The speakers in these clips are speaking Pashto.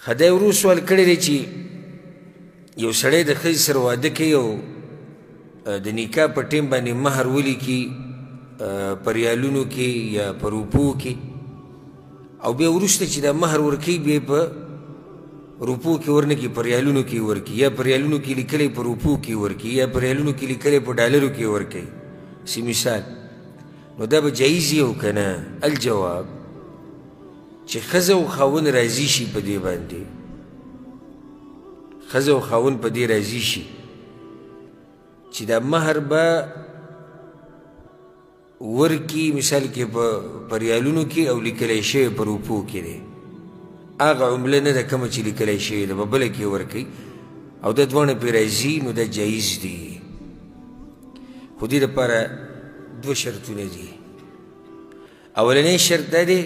خدای ورو سوال کړی دی چې یو سړی د ښځې سره واده کوي او د نکاح په ټیم باندې مهر ولیکي په ریالونو کې یا په روپو کې او بیا وروسته چې دا مهر ورکوي بیا په روپو کې ورنکړي په ریالونو کې ورکړي یا په ریالونو کې لیکلی په روپو کې ورکړي یا په ریالونو کې لیکلی په ډالرو کې ورکوي سی مثال نو دا به جایز یې او که نه الجواب چې ښځه او خاوند راضي شي په دې باندې ښځه او خاوند په دې راضي شي چې دا مهر به ورکي مثال کې په ریالونو کې او لیکلی شوی په روپو کې دی هغه عمله نه ده کومه چې لیکلی شوې ده په بله کې ورکوي او دا دواړه پرې راځي نو دا جایز دي خو دې دپاره دوه شرطونه دي اولنی شرط دا دی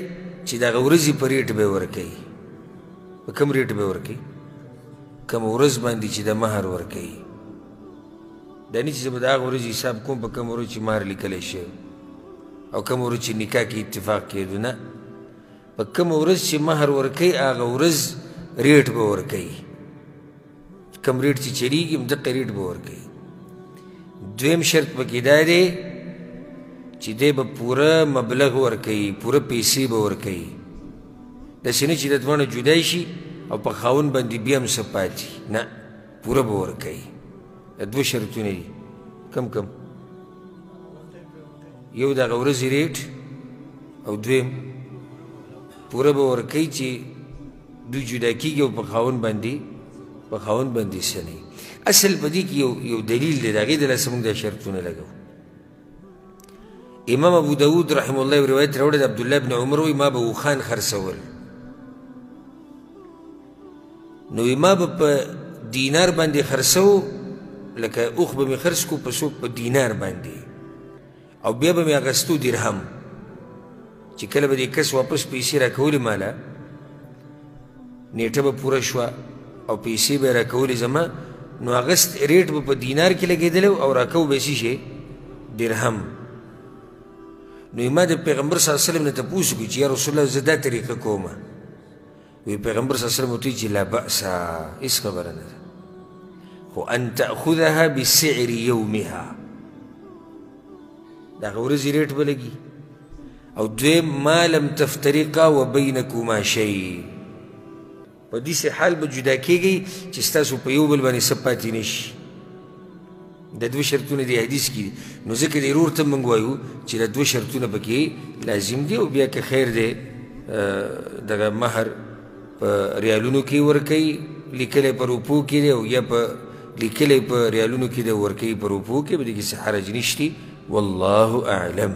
چې د هغه ورځې په ریټ به یې ورکوي په کوم ریټ به یې ورکوي کومه ورځ باندې چې د مهر ورکوي دا نه چې زه به د هغه ورځې حساب کوم په کومه ورځ چې مهر لیکلی شوی او کومه ورځ چې نکاح کې اتفاق کېدو نه په کومه ورځ چې مهر ورکوي هغه ورځ ریټ به ورکوي کوم ریټ چې چلیږي همدقه ریټ به ورکوي دویم شرط پکې دا دی چې دی به پوره مبلغ ورکوي پوره پیسې به ورکوي داسې نه چې د دواړه جدا شي او په خاوند باندې بیا هم څه پاتې نه پوره به ورکوي دا دوه شرطونه دي کم کم یو د هغه ورځې ریټ او دویم پوره به ورکوي چې دوی جدا کېږي او په خاوند باندې څه نه اصل په دې کې یو دلیل دی د هغې دلاسه موږ دا شرطونه لګو امام ابو داود رحمه الله یو روایت راوړی د عبدالله بن عمر وایي ما به اوښان خرڅول نو ما به په دینار باندې خرڅو لکه اوښ به مې خرڅ کړو په دینار باندې او بیا به مې اخیستو درهم چې کله به دې کس واپس پیسې راکولې ماله نیټه به پوره شوه او پیسې به یې راکولې زما نو اغست ریټ به په دینار کې لګېدلی او راکو به یې څه شی درهم نو ما د پیغمبر صلی الله علیه وسلم نه تپوس وکړي چې یا رسول الله زه دا طریقه کومه وی پیغمبر صلی الله علیه وسلم ورته چې لا بأسا هېڅ خبره نه ده خو ان تأخذها بسعر یومها د هغه ورځې ریټ به لګي او دویم ما لم تفترقا و بینکما شی په داسې حال به جدا کېږئ چې ستاسو په یو بل باندې څه پاتې نه شي دا دوه شرطونه دی حدیث کې نو ځکه د ورور ته موږ وایو چې دا دوه شرطونه پکې لازم دي او بیا که خیر دی دغه مهر په ریالونو کې ورکوي لیکلی په روپو کې دی او یا په لیکلی په ریالونو کې دی ورکوي په روپو کې به دې کې څه حرج نشتي والله اعلم